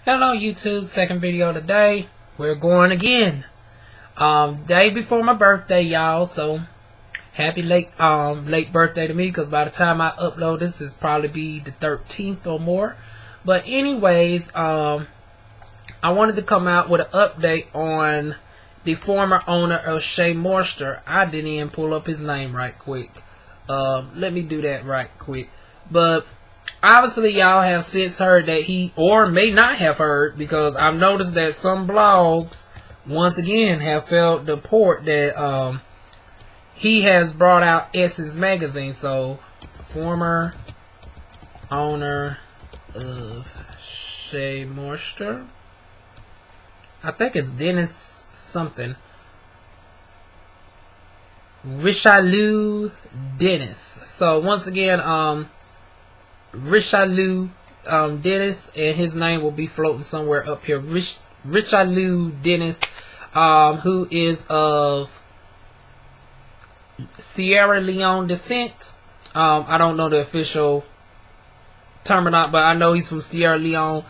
Hello YouTube, second video today. We're going again. Day before my birthday, y'all, so happy late birthday to me, because by the time I upload this it's probably be the 13th or more. But anyways, I wanted to come out with an update on the former owner of Shea Moisture. I didn't even pull up his name right quick. Let me do that right quick. But obviously, y'all have since heard that he, or may not have heard, because I've noticed that some blogs, once again, have felt the report that he has brought out Essence magazine. So, former owner of Shea Moisture, I think it's Dennis something. Richeliue Dennis. So, once again, Richeliue Dennis, and his name will be floating somewhere up here. Richeliue Dennis, who is of Sierra Leone descent. I don't know the official term or not, but I know he's from Sierra Leone.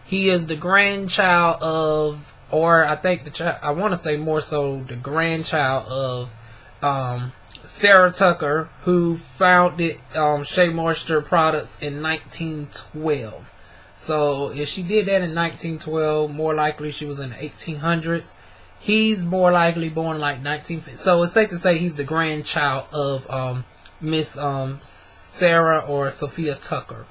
He is the grandchild of, or I think the child, I want to say more so the grandchild of Sarah Tucker, who founded Shea Moisture products in 1912. So if she did that in 1912, more likely she was in the 1800s. He's more likely born like 1950. So it's safe to say he's the grandchild of Miss Sarah or Sophia Tucker.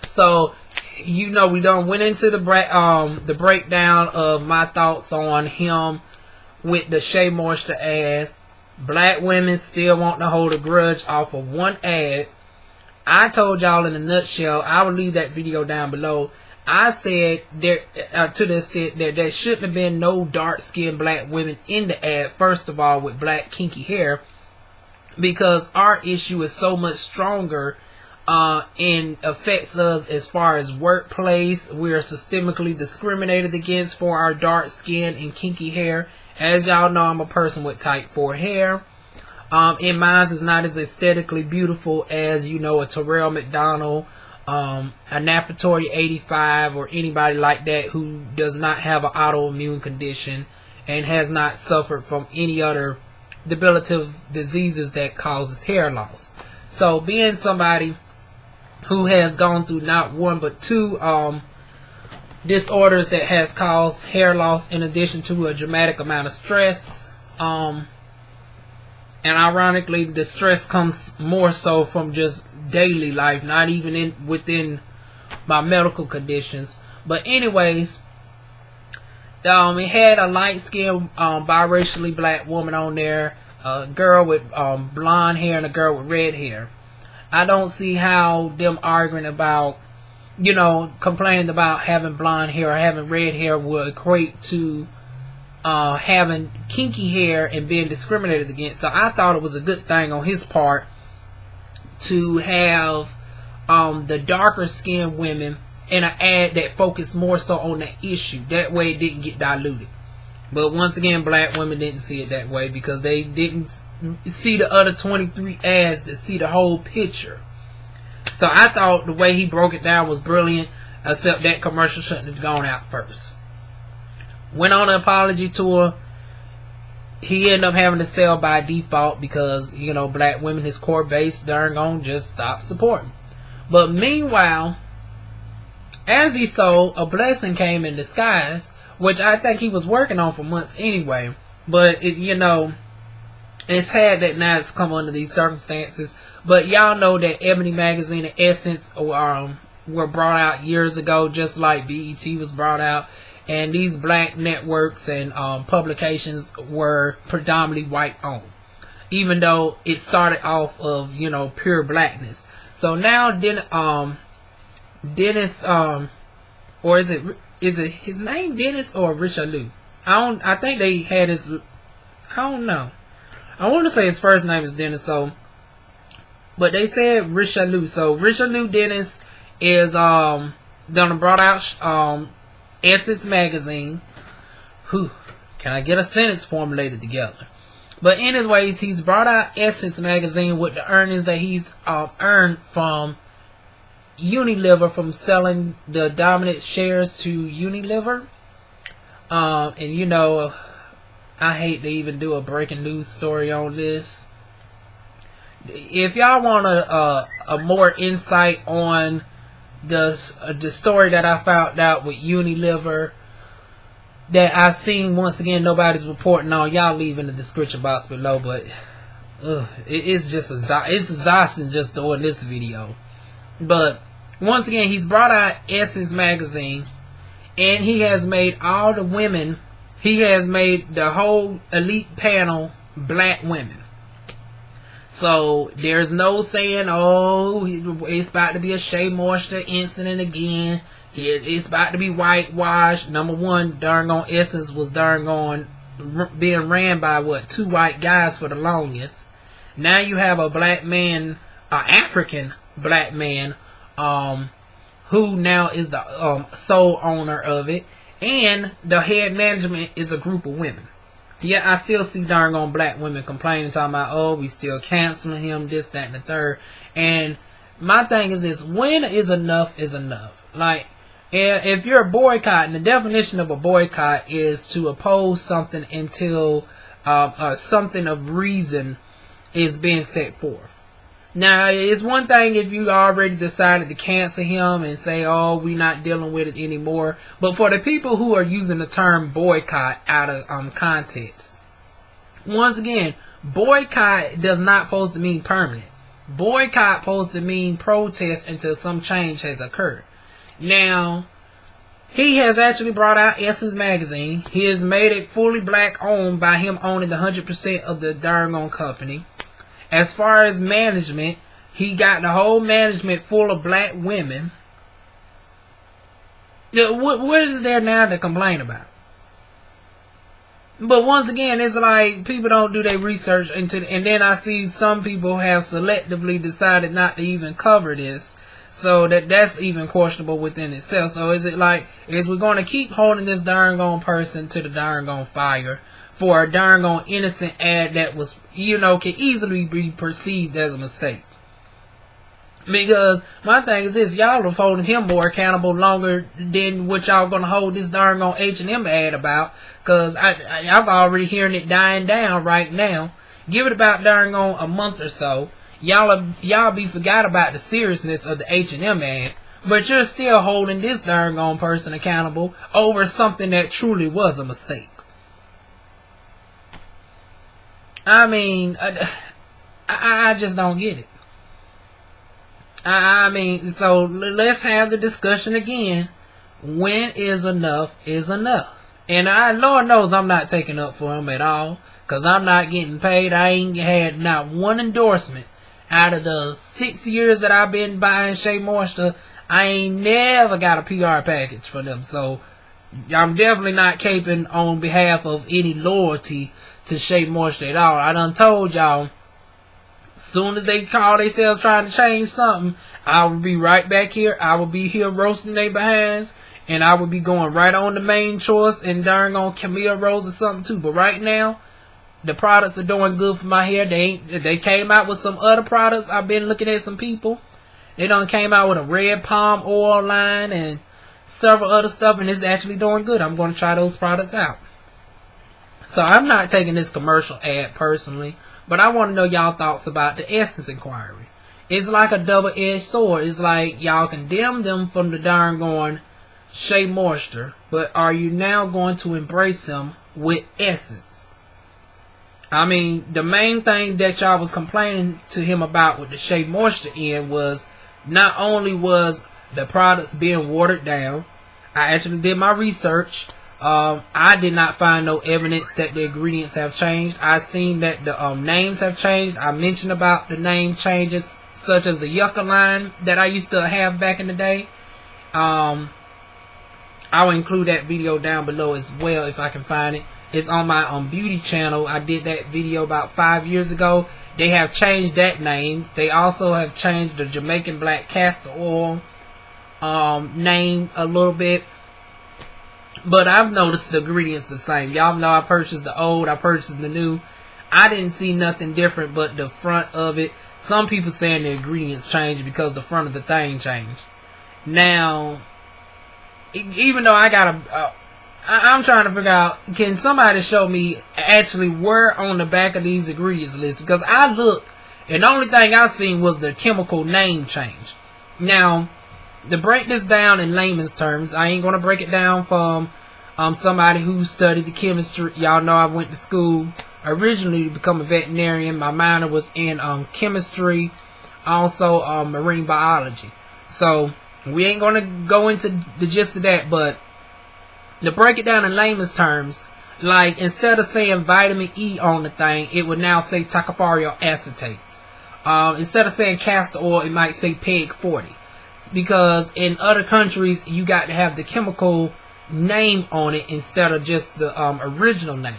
So you know, we done went into the breakdown of my thoughts on him with the Shea Moisture ad. Black women still want to hold a grudge off of one ad. I told y'all in a nutshell, I will leave that video down below. I said there to the extent that there shouldn't have been no dark-skinned black women in the ad, first of all, with black kinky hair, because our issue is so much stronger and affects us as far as workplace. We are systemically discriminated against for our dark skin and kinky hair. As y'all know, I'm a person with type 4 hair. And mine is not as aesthetically beautiful as, you know, a Terrell McDonald, a Napatory 85, or anybody like that who does not have an autoimmune condition and has not suffered from any other debilitative diseases that causes hair loss. So being somebody who has gone through not one but two disorders that has caused hair loss, in addition to a dramatic amount of stress, and ironically the stress comes more so from just daily life, not even within my medical conditions. But anyways, it had a light-skinned biracially black woman on there, a girl with blonde hair and a girl with red hair. I don't see how them arguing about, you know, complaining about having blonde hair or having red hair would equate to having kinky hair and being discriminated against. So I thought it was a good thing on his part to have the darker skinned women in an ad that focused more so on the issue. That way it didn't get diluted. But once again, black women didn't see it that way, because they didn't see the other 23 ads to see the whole picture. So I thought the way he broke it down was brilliant, except that commercial shouldn't have gone out first. Went on an apology tour. He ended up having to sell by default because, you know, black women, his core base, darn gone just stopped supporting. But meanwhile, as he sold, a blessing came in disguise, which I think he was working on for months anyway. But, you know, it's sad that now it's come under these circumstances. But y'all know that Ebony Magazine and Essence were brought out years ago, just like BET was brought out. And these black networks and publications were predominantly white owned, even though it started off of, you know, pure blackness. So now Dennis, or is it his name Dennis or Richelieu? I think they had his, I don't know. I want to say his first name is Dennis, so, but they said Richelieu. So Richeliue Dennis is done brought out Essence magazine. Whew, can I get a sentence formulated together? But anyways, he's brought out Essence magazine with the earnings that he's earned from Unilever from selling the dominant shares to Unilever. And you know, I hate to even do a breaking news story on this. If y'all want a more insight on the story that I found out with Unilever that I've seen, once again nobody's reporting on, y'all leave in the description box below. But it's just it's exhausting just doing this video. But once again, he's brought out Essence magazine, and he has made all the women, he has made the whole elite panel black women. So there's no saying, oh, it's about to be a Shea Moisture incident again. It's about to be whitewashed. Number one, darn on Essence was darn on being ran by what, 2 white guys for the longest. Now you have a black man, African black man, who now is the sole owner of it, and the head management is a group of women. Yeah, I still see darn on black women complaining, talking about, oh, we still canceling him, this, that, and the third. And my thing is this: when is enough is enough. Like, if you're boycotting, the definition of a boycott is to oppose something until something of reason is being set forth. Now, it's one thing if you already decided to cancel him and say, oh, we're not dealing with it anymore. But for the people who are using the term boycott out of context, once again, boycott does not supposed to mean permanent. Boycott supposed to mean protest until some change has occurred. Now, he has actually brought out Essence magazine. He has made it fully black owned by him owning the 100% of the darn on company. As far as management, he got the whole management full of black women. What is there now to complain about? But once again, it's like people don't do their research into, and then I see some people have selectively decided not to even cover this. So that's even questionable within itself. So is it like, is we going to keep holding this darn gone person to the darn gone fire for a darn gone innocent ad that was, you know, can easily be perceived as a mistake? Because my thing is this: y'all have holding him more accountable longer than what y'all gonna hold this darn gone H&M ad about. Cause I've already hearing it dying down right now. Give it about darn gone a month or so, y'all be forgot about the seriousness of the H&M ad, but you're still holding this darn gone person accountable over something that truly was a mistake. I mean, I just don't get it. I mean, so let's have the discussion again. When is enough is enough? And Lord knows I'm not taking up for him at all, because I'm not getting paid. I ain't had not one endorsement. Out of the 6 years that I've been buying Shea Moisture, I ain't never got a PR package for them. So I'm definitely not caping on behalf of any loyalty to Shea Moisture at all. I done told y'all, as soon as they call themselves trying to change something, I will be right back here. I will be here roasting their behinds, and I will be going right on the main choice and darn on Camille Rose or something too. But right now, the products are doing good for my hair. They came out with some other products. I've been looking at some people. They done came out with a red palm oil line and several other stuff, and it's actually doing good. I'm going to try those products out. So I'm not taking this commercial ad personally, but I want to know y'all thoughts about the Essence inquiry. It's like a double-edged sword. It's like y'all condemn them from the darn going Shea Moisture, but are you now going to embrace them with Essence? I mean, the main things that y'all was complaining to him about with the Shea Moisture end was not only was the products being watered down. I actually did my research. I did not find no evidence that the ingredients have changed. I seen that the names have changed. I mentioned about the name changes, such as the Yucca line that I used to have back in the day. I will include that video down below as well if I can find it. It's on my beauty channel. I did that video about 5 years ago. They have changed that name. They also have changed the Jamaican Black Castor Oil name a little bit. But I've noticed the ingredients the same. Y'all know I purchased the old, I purchased the new. I didn't see nothing different but the front of it some people saying the ingredients changed because the front of the thing changed. Now, even though I got I'm trying to figure out, can somebody show me actually where on the back of these ingredients list? Because I looked, and the only thing I seen was the chemical name change. Now, to break this down in layman's terms, I ain't gonna break it down from somebody who studied the chemistry. Y'all know I went to school originally to become a veterinarian. My minor was in chemistry, also marine biology. So we ain't gonna go into the gist of that, but to break it down in layman's terms, like instead of saying vitamin E on the thing, it would now say tocopherol acetate. Instead of saying castor oil, it might say PEG 40. Because in other countries, you got to have the chemical name on it instead of just the original name.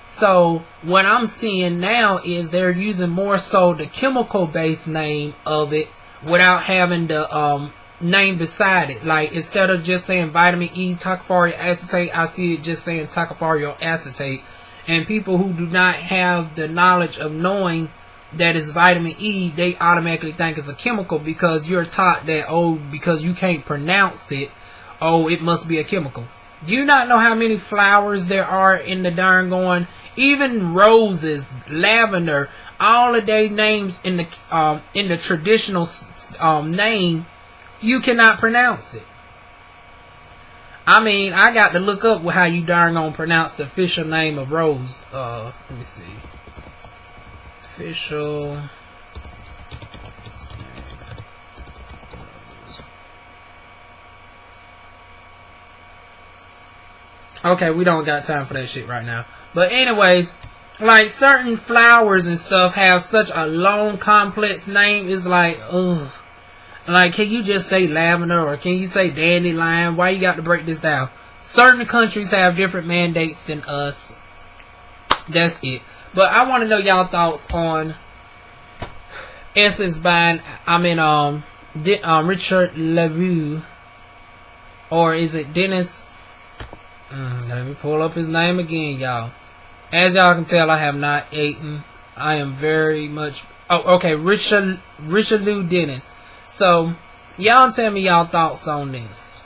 So what I'm seeing now is they're using more so the chemical based name of it without having the name beside it. Like instead of just saying vitamin E tocopherol acetate, I see it just saying tocopherol acetate. And people who do not have the knowledge of knowing that it's vitamin E, they automatically think it's a chemical because you're taught that, oh, because you can't pronounce it, oh, it must be a chemical. Do you not know how many flowers there are in the darn going? Even roses, lavender, all of their names in the traditional name, you cannot pronounce it. I mean, I got to look up how you darn gonna pronounce the official name of rose. Let me see. Official. Okay, we don't got time for that shit right now. But anyways, like certain flowers and stuff have such a long, complex name. It's like, ugh. Like, can you just say lavender or can you say dandelion? Why you got to break this down? Certain countries have different mandates than us. That's it. But I want to know y'all thoughts on Essence buying. I mean, Richelieu, or is it Dennis? Let me pull up his name again, y'all. As y'all can tell, I have not eaten. I am very much. Oh, okay, Richeliue Dennis. So, y'all tell me y'all thoughts on this.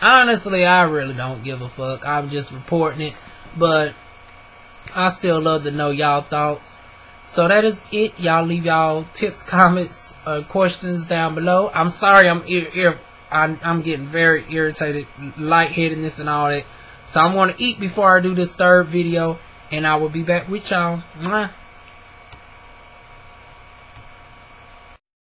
Honestly, I really don't give a fuck. I'm just reporting it, but I still love to know y'all thoughts. So that is it. Y'all leave y'all tips, comments, questions down below. I'm sorry, I'm getting very irritated, lightheadedness and all that. So I'm going to eat before I do this third video, and I will be back with y'all. Mwah.